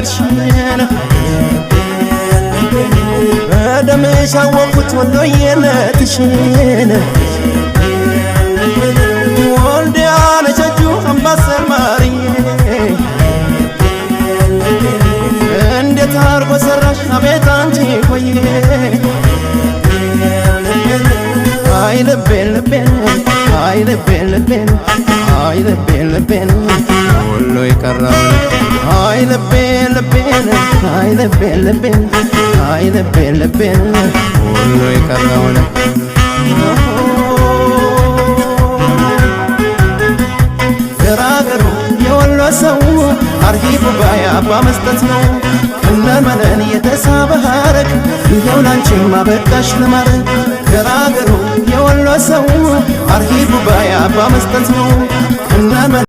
መንገድሽን በደምሽ አወቅኩት ወሎዬነትሽን ወልዲያ ነሸጁ አምባሰል ማርዬ እንዴት አርጎ ሰራሽ አቤት አንቺ ቆየ አይ ልቤን ልቤን አይ ልቤን ልቤን አይ ልቤን ልቤን ሁሉ የቀረው አይ ልቤን ልቤን አይ ልቤን ልቤን አይ ልቤን ልቤን ሁሉ የቀረው ገራገሩ የወሎ ሰው አርሂቡ ባይ አባ መስጠት ነው እነመነን የተሳበ ሀረግ ይኸው ላንቺማ በቃሽ ለማረግ ገራገሩ የወሎ ሰው አርሂቡ ባይ አባ መስጠት ነው እነመነን